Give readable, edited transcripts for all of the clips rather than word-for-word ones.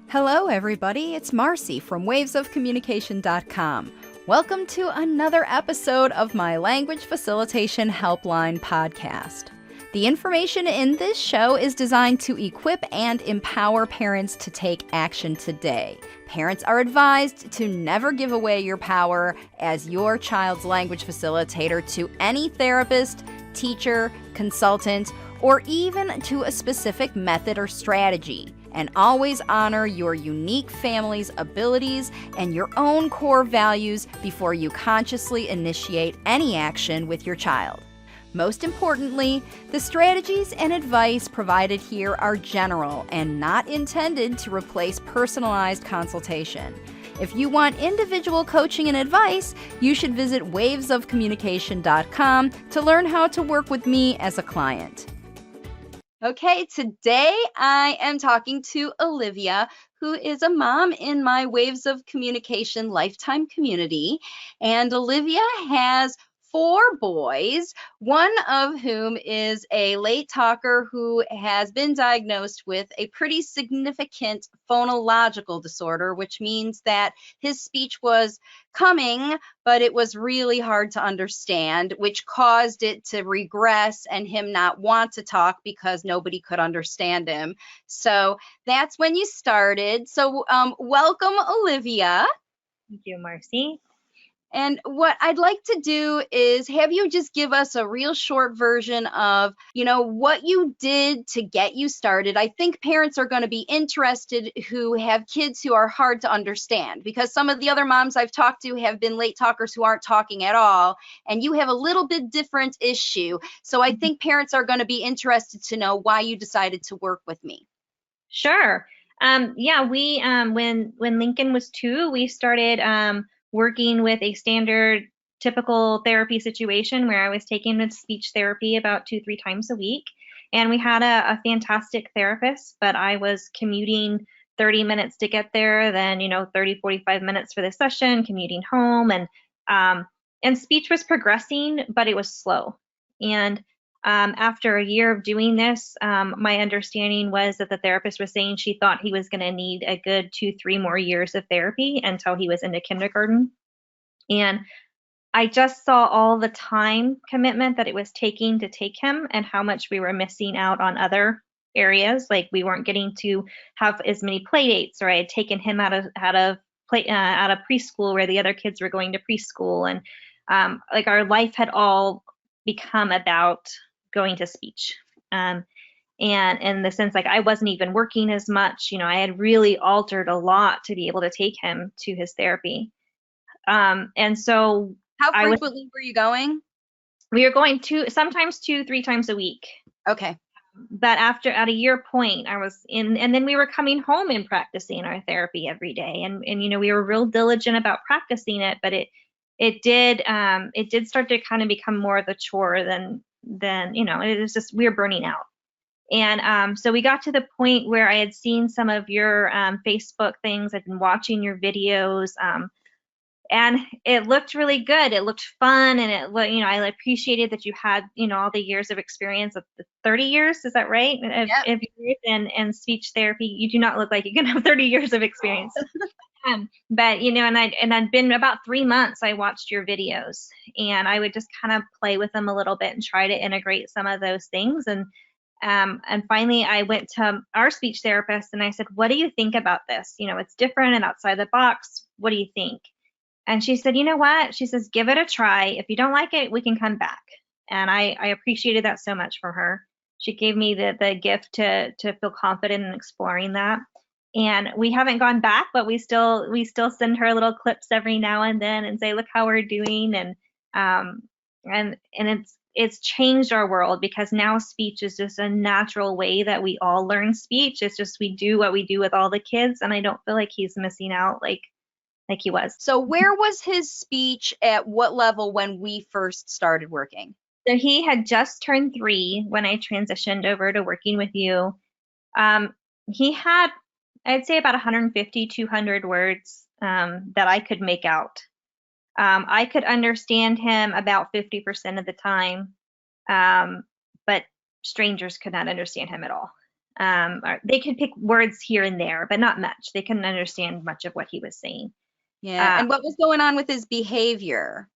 Hello, everybody. It's Marcy from wavesofcommunication.com. Welcome to another episode of my Language Facilitation Helpline podcast. The information in this show is designed to equip and empower parents to take action today. Parents are advised to never give away your power as your child's language facilitator to any therapist, teacher, consultant, or even to a specific method or strategy. And always honor your unique family's abilities and your own core values before you consciously initiate any action with your child. Most importantly, the strategies and advice provided here are general and not intended to replace personalized consultation. If you want individual coaching and advice, you should visit wavesofcommunication.com to learn how to work with me as a client. Okay, today I am talking to Olivia, who is a mom in my Waves of Communication Lifetime community. And Olivia has 4 boys, one of whom is a late talker who has been diagnosed with a pretty significant phonological disorder, which means that his speech was coming, but it was really hard to understand, which caused it to regress and him not want to talk because nobody could understand him. So that's when you started. So welcome, Olivia. Thank you, Marcy. And what I'd like to do is have you just give us a real short version of, what you did to get you started. I think parents are going to be interested who have kids who are hard to understand, because some of the other moms I've talked to have been late talkers who aren't talking at all, and you have a little bit different issue. So I think parents are going to be interested to know why you decided to work with me. Sure. We when Lincoln was 2, we started working with a standard typical therapy situation where I was taking him to speech therapy about 2-3 times a week. And we had a fantastic therapist, but I was commuting 30 minutes to get there, then 30-45 minutes for the session, commuting home, and speech was progressing, but it was slow. And after a year of doing this, my understanding was that the therapist was saying she thought he was going to need a good 2-3 more years of therapy until he was into kindergarten. And I just saw all the time commitment that it was taking to take him and how much we were missing out on other areas. Like we weren't getting to have as many play dates, or I had taken him out of preschool where the other kids were going to preschool. And like our life had all become about going to speech. And in the sense, like I wasn't even working as much, I had really altered a lot to be able to take him to his therapy. And so how frequently were you going? We were going sometimes 2-3 times a week. Okay. But at a year point, I was in, and then we were coming home and practicing our therapy every day. And we were real diligent about practicing it, but it did start to kind of become more of a chore than it was just, we were burning out. And so we got to the point where I had seen some of your Facebook things. I'd been watching your videos, and it looked really good. It looked fun, and I appreciated that you had all the years of experience of 30 years. Is that right? Yep. And speech therapy. You do not look like you can have 30 years of experience. But and I'd been about 3 months. I watched your videos, and I would just kind of play with them a little bit and try to integrate some of those things. And finally, I went to our speech therapist and I said, "What do you think about this? It's different and outside the box. What do you think?" And she said, "You know what?" She says, "Give it a try. If you don't like it, we can come back." And I appreciated that so much from her. She gave me the gift to feel confident in exploring that. And we haven't gone back, but we still send her little clips every now and then and say, "Look how we're doing." And it's changed our world, because now speech is just a natural way that we all learn speech. It's just we do what we do with all the kids, and I don't feel like he's missing out like he was. So where was his speech at what level when we first started working? So he had just turned 3 when I transitioned over to working with you. He had, I'd say, about 150, 200 words that I could make out. I could understand him about 50% of the time, but strangers could not understand him at all. They could pick words here and there, but not much. They couldn't understand much of what he was saying. Yeah. And what was going on with his behavior?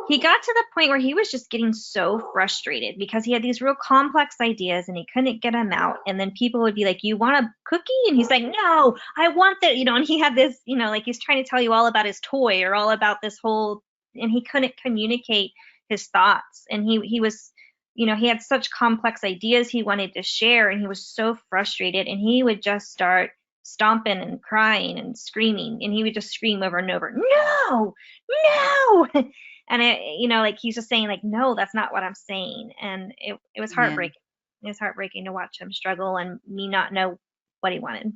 He got to the point where he was just getting so frustrated because he had these real complex ideas and he couldn't get them out. And then people would be like, "You want a cookie?" And he's like, "No, I want that," and he had this, like he's trying to tell you all about his toy or all about this whole, and he couldn't communicate his thoughts. And he was, he had such complex ideas he wanted to share, and he was so frustrated, and he would just start stomping and crying and screaming, and he would just scream over and over, "No, no." And like he's just saying like, "No, that's not what I'm saying." And it was heartbreaking. It was heartbreaking to watch him struggle and me not know what he wanted.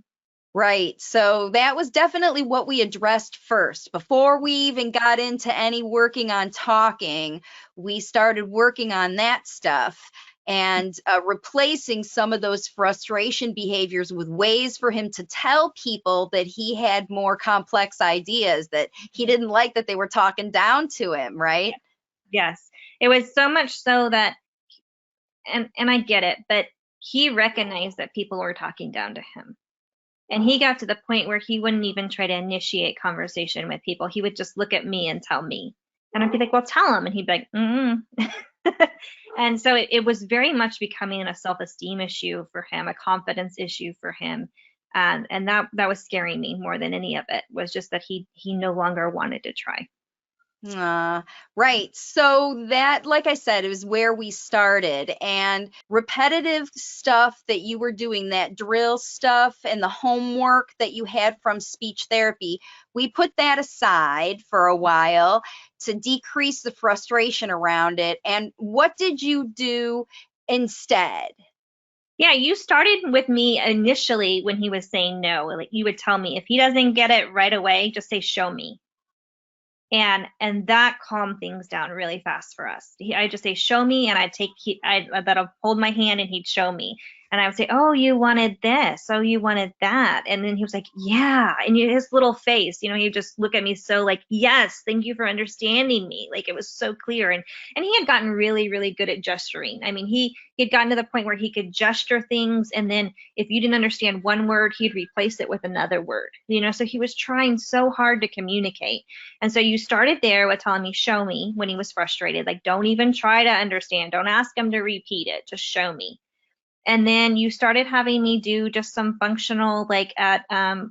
Right. So that was definitely what we addressed first. Before we even got into any working on talking, we started working on that stuff and replacing some of those frustration behaviors with ways for him to tell people that he had more complex ideas, that he didn't like that they were talking down to him, right? Yes. It was so much so that, and I get it, but he recognized that people were talking down to him. And he got to the point where he wouldn't even try to initiate conversation with people. He would just look at me and tell me. And I'd be like, "Well, tell him." And he'd be like, "Mm." And so it was very much becoming a self-esteem issue for him, a confidence issue for him. And that was scaring me more than any of it, was just that he no longer wanted to try. Right. So that, like I said, is where we started. And repetitive stuff that you were doing, that drill stuff and the homework that you had from speech therapy, we put that aside for a while to decrease the frustration around it. And what did you do instead? Yeah, you started with me initially when he was saying no. Like you would tell me if he doesn't get it right away, just say, "Show me." And that calmed things down really fast for us. I just say, "Show me," and that'll hold my hand and he'd show me, and I would say, "Oh, you wanted this, oh, you wanted that," and then he was like, "Yeah," and his little face, he'd just look at me so like, "Yes, thank you for understanding me," like it was so clear. And he had gotten really really good at gesturing. I mean, he had gotten to the point where he could gesture things, and then if you didn't understand one word, he'd replace it with another word, so he was trying so hard to communicate. And so you started there with telling me, "Show me," when he was frustrated. Like, don't even try to understand. Don't ask him to repeat it. Just show me. And then you started having me do just some functional, like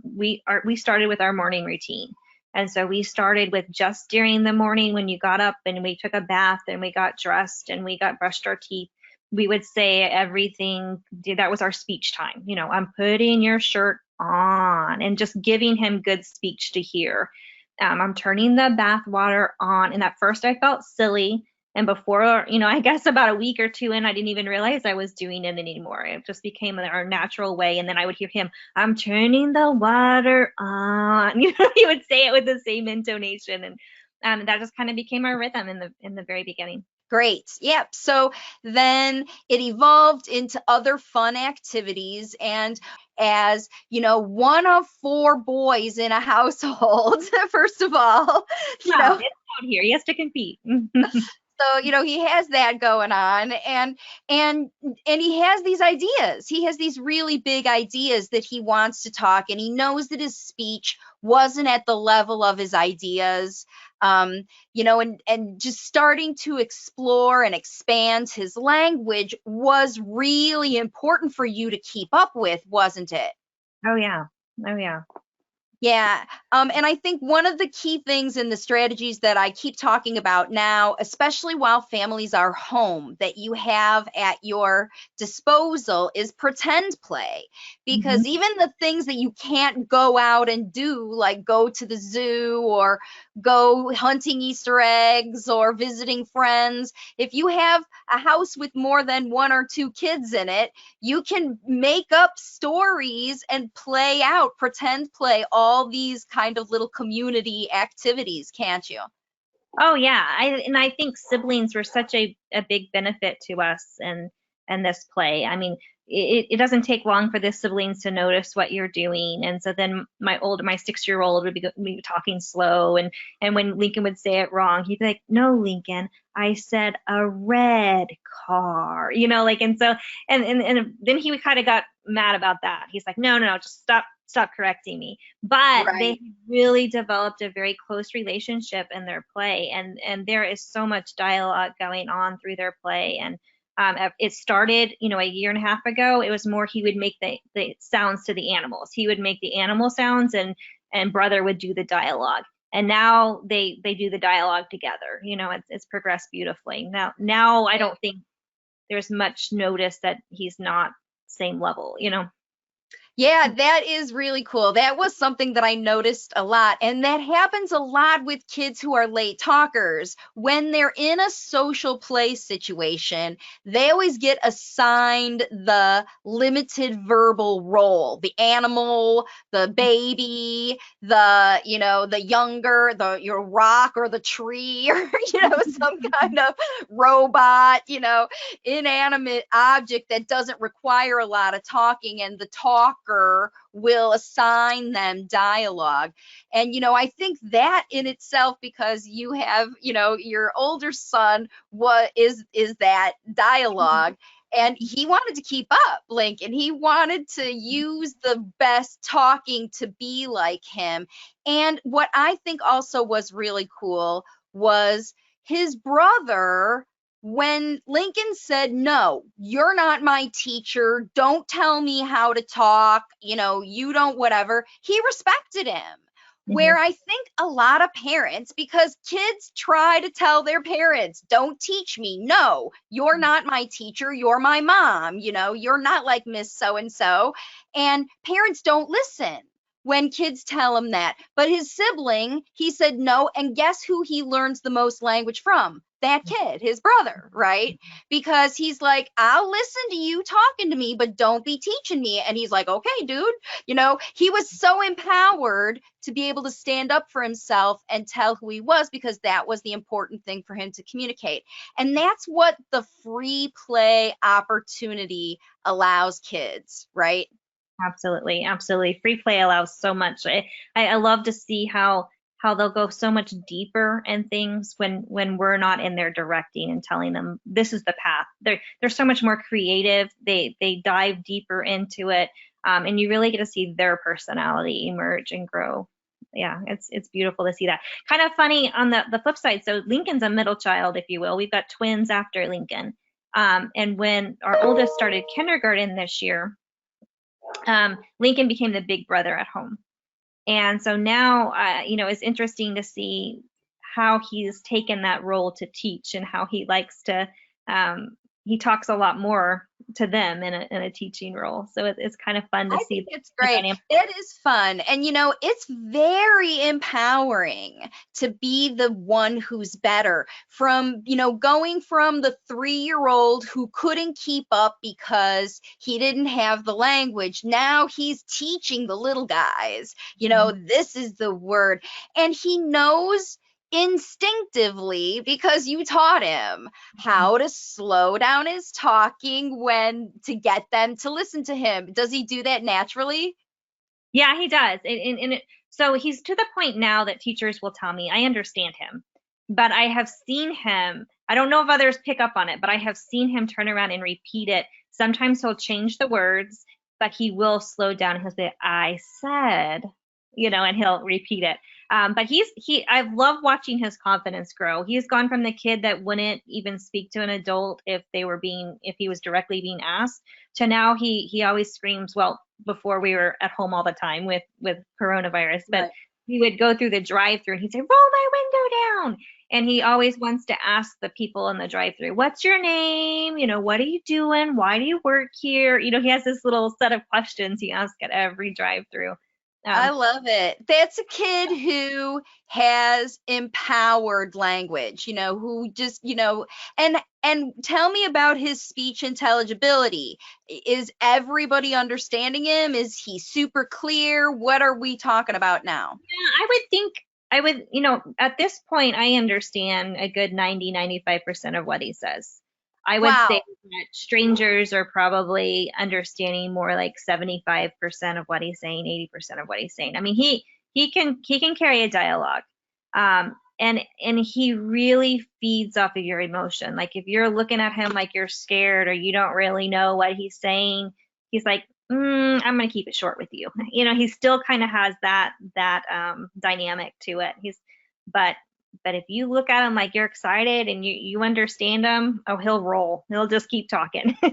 we started with our morning routine. And so we started with just during the morning when you got up and we took a bath and we got dressed and we got brushed our teeth. We would say everything. That was our speech time. "I'm putting your shirt on," and just giving him good speech to hear. "I'm turning the bath water on." And at first I felt silly. And before, I guess about a week or two in, I didn't even realize I was doing it anymore. It just became our natural way. And then I would hear him, "I'm turning the water on." He would say it with the same intonation. And that just kind of became our rhythm in the very beginning. Great. Yep. So then it evolved into other fun activities. And as one of four boys in a household, first of all, It's out here. He has to compete. so he has that going on, and he has these ideas. He has these really big ideas that he wants to talk, and he knows that his speech wasn't at the level of his ideas. And just starting to explore and expand his language was really important for you to keep up with, wasn't it? Oh yeah. Oh yeah. Yeah. And I think one of the key things in the strategies that I keep talking about now, especially while families are home, that you have at your disposal is pretend play. Because Mm-hmm. even the things that you can't go out and do, like go to the zoo or go hunting Easter eggs or visiting friends, if you have a house with more than one or two kids in it, you can make up stories and play out, pretend play, all these kind of little community activities, can't you? Oh yeah, I think siblings were such a big benefit to us and this play. I mean, it doesn't take long for the siblings to notice what you're doing. And so then my 6-year-old would be talking slow. And when Lincoln would say it wrong, he'd be like, no, Lincoln, I said a red car, like, and so, and then he kind of got mad about that. He's like, no, just stop correcting me. But Right. they really developed a very close relationship in their play. And there is so much dialogue going on through their play. And it started, a year and a half ago. It was more he would make the sounds to the animals. He would make the animal sounds, and brother would do the dialogue. And now they do the dialogue together. It's progressed beautifully. Now I don't think there's much notice that he's not same level. Yeah, that is really cool. That was something that I noticed a lot. And that happens a lot with kids who are late talkers. When they're in a social play situation, they always get assigned the limited verbal role, the animal, the baby, the younger, your rock or the tree, or, some kind of robot, inanimate object that doesn't require a lot of talking, and the talker will assign them dialogue. And I think that in itself, because you have your older son, what is that dialogue, and he wanted to keep up, Lincoln. He wanted to use the best talking to be like him. And what I think also was really cool was his brother, when Lincoln said, no, you're not my teacher, don't tell me how to talk, you don't, whatever, he respected him. Where I think a lot of parents, because kids try to tell their parents, don't teach me. No, you're not my teacher. You're my mom. You're not like Miss So-and-so. And parents don't listen when kids tell him that. But his sibling, he said no. And guess who he learns the most language from? That kid, his brother, right? Because he's like, I'll listen to you talking to me, but don't be teaching me. And he's like, okay, dude. He was so empowered to be able to stand up for himself and tell who he was, because that was the important thing for him to communicate. And that's what the free play opportunity allows kids, right? Absolutely. Free play allows so much. I love to see how they'll go so much deeper in things when we're not in there directing and telling them this is the path. They're so much more creative. They dive deeper into it, and you really get to see their personality emerge and grow. Yeah, it's beautiful to see that. Kind of funny on the flip side. So Lincoln's a middle child, if you will. We've got twins after Lincoln, and when our oldest started kindergarten this year, Lincoln became the big brother at home. And so now, it's interesting to see how he's taken that role to teach, and how he likes to, he talks a lot more to them in a teaching role. So it's kind of fun to I see. think it's great. It is fun. And, it's very empowering to be the one who's better, from, going from the 3-year-old who couldn't keep up because he didn't have the language. Now he's teaching the little guys, this is the word. And he knows instinctively, because you taught him how to slow down his talking to get them to listen to him. Does he do that naturally? Yeah, he does. So he's to the point now that teachers will tell me, I understand him, but I have seen him, I don't know if others pick up on it, but I have seen him turn around and repeat it. Sometimes he'll change the words, but he will slow down. He'll say, I said, and he'll repeat it. But I've loved watching his confidence grow. He's gone from the kid that wouldn't even speak to an adult if he was directly being asked, to now he always screams. Well, before we were at home all the time with coronavirus, but Right. he would go through the drive-through and he'd say, roll my window down. And he always wants to ask the people in the drive-through, what's your name? What are you doing? Why do you work here? He has this little set of questions he asks at every drive-through. I love it. That's a kid who has empowered language, who just, and tell me about his speech intelligibility. Is everybody understanding him? Is he super clear? What are we talking about now? Yeah, I would, at this point, I understand a good 90, 95% of what he says. I would say Wow. that strangers are probably understanding more like 75% of what he's saying, 80% of what he's saying. I mean, he can carry a dialogue. And he really feeds off of your emotion. Like if you're looking at him like you're scared or you don't really know what he's saying, he's like, I'm gonna keep it short with you. He still kind of has that dynamic to it. But but if you look at him like you're excited and you understand him, oh, he'll roll. He'll just keep talking. So,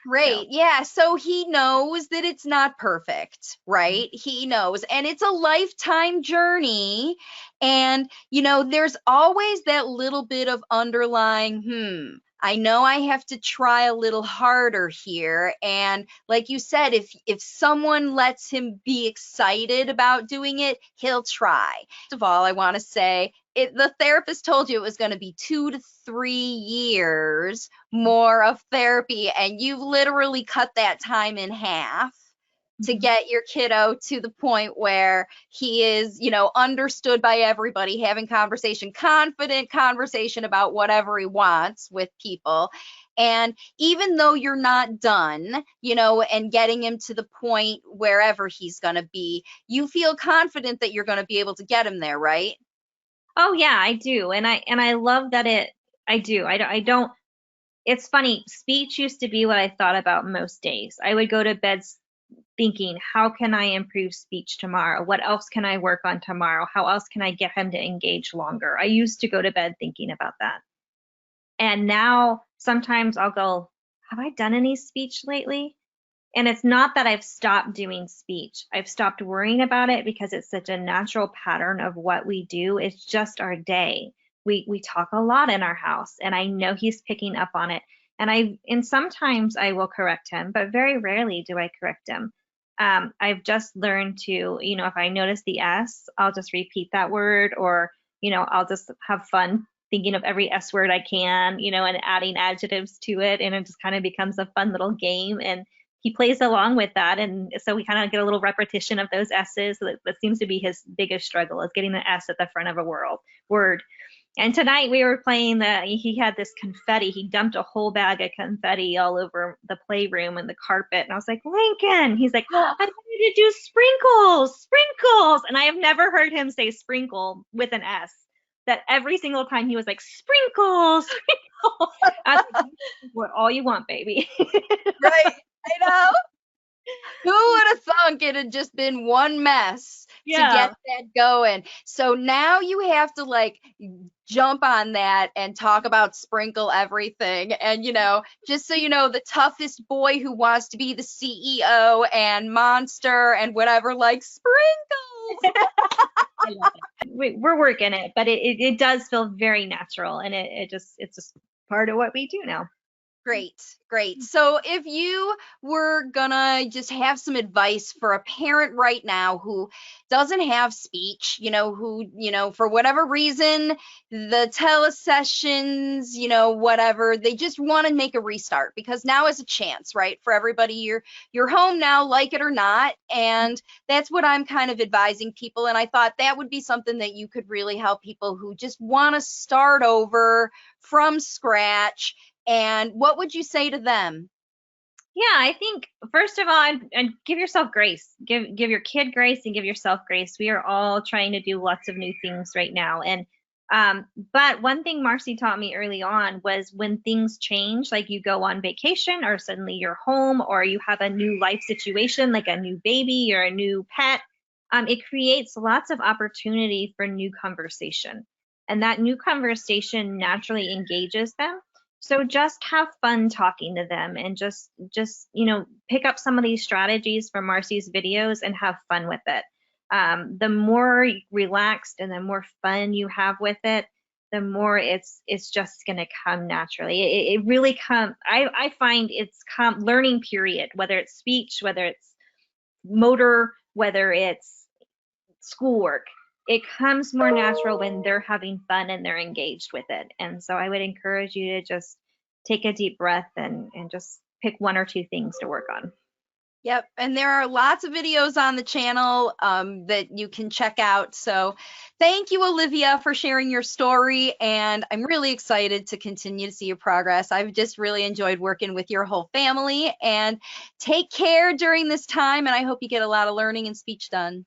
Great. Yeah. So he knows that it's not perfect, right? He knows. And it's a lifetime journey. And, there's always that little bit of underlying, I know I have to try a little harder here. And like you said, if someone lets him be excited about doing it, he'll try. First of all, I want to say the therapist told you it was going to be 2 to 3 years more of therapy, and you've literally cut that time in half to mhm. get your kiddo to the point where he is, understood by everybody, having confident conversation about whatever he wants with people. And even though you're not done, and getting him to the point wherever he's going to be, you feel confident that you're going to be able to get him there, right? Oh yeah, I do. And I love that I do. I don't. It's funny. Speech used to be what I thought about most days. I would go to bed thinking, how can I improve speech tomorrow? What else can I work on tomorrow? How else can I get him to engage longer? I used to go to bed thinking about that. And now sometimes I'll go, have I done any speech lately? And it's not that I've stopped doing speech. I've stopped worrying about it because it's such a natural pattern of what we do. It's just our day. We talk a lot in our house, and I know he's picking up on it. And sometimes I will correct him, but very rarely do I correct him. I've just learned to, if I notice the S, I'll just repeat that word, or I'll just have fun thinking of every S word I can, and adding adjectives to it, and it just kind of becomes a fun little game. And he plays along with that, and so we kind of get a little repetition of those S's. So that seems to be his biggest struggle, is getting the S at the front of a word. And tonight we were playing he had this confetti. He dumped a whole bag of confetti all over the playroom and the carpet. And I was like, Lincoln. He's like, I wanted to do sprinkles, sprinkles. And I have never heard him say sprinkle with an S. That every single time he was like, sprinkles, sprinkles. I was like, what all you want, baby. Right. I know. Who would have thunk it had just been one mess to Yeah. get that going? So now you have to jump on that and talk about sprinkle everything. And, just so you know, the toughest boy who wants to be the CEO and monster and whatever, like sprinkles. I love it. We're working it, but it does feel very natural, and it's just part of what we do now. Great, great. So if you were gonna just have some advice for a parent right now who doesn't have speech, who, for whatever reason, the telesessions, whatever, they just want to make a restart because now is a chance, right? For everybody, you're home now, like it or not. And that's what I'm kind of advising people. And I thought that would be something that you could really help people who just want to start over from scratch. And what would you say to them? Yeah, I think first of all, and give yourself grace. Give your kid grace and give yourself grace. We are all trying to do lots of new things right now, and but one thing Marcy taught me early on was when things change, like you go on vacation, or suddenly you're home, or you have a new life situation, like a new baby or a new pet. It creates lots of opportunity for new conversation, and that new conversation naturally engages them. So just have fun talking to them, and just pick up some of these strategies from Marcy's videos and have fun with it. The more relaxed and the more fun you have with it, the more it's just going to come naturally. It really come. I find it's learning period, whether it's speech, whether it's motor, whether it's schoolwork. It comes more natural when they're having fun and they're engaged with it. And so I would encourage you to just take a deep breath and just pick one or two things to work on. Yep. And there are lots of videos on the channel that you can check out. So thank you, Olivia, for sharing your story. And I'm really excited to continue to see your progress. I've just really enjoyed working with your whole family. And take care during this time. And I hope you get a lot of learning and speech done.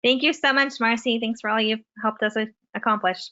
Thank you so much, Marcy. Thanks for all you've helped us accomplish.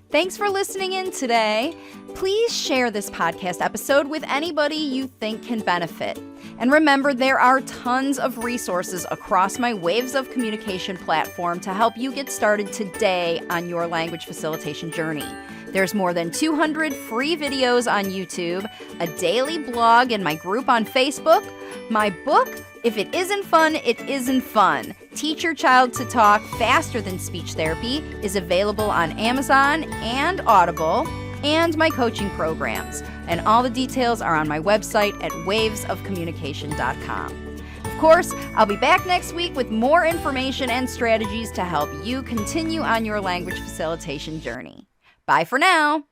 Thanks for listening in today. Please share this podcast episode with anybody you think can benefit. And remember, there are tons of resources across my Waves of Communication platform to help you get started today on your language facilitation journey. There's more than 200 free videos on YouTube, a daily blog in my group on Facebook, my book, If It Isn't Fun, It Isn't Fun. Teach Your Child to Talk Faster Than Speech Therapy is available on Amazon and Audible, and my coaching programs. And all the details are on my website at wavesofcommunication.com. Of course, I'll be back next week with more information and strategies to help you continue on your language facilitation journey. Bye for now.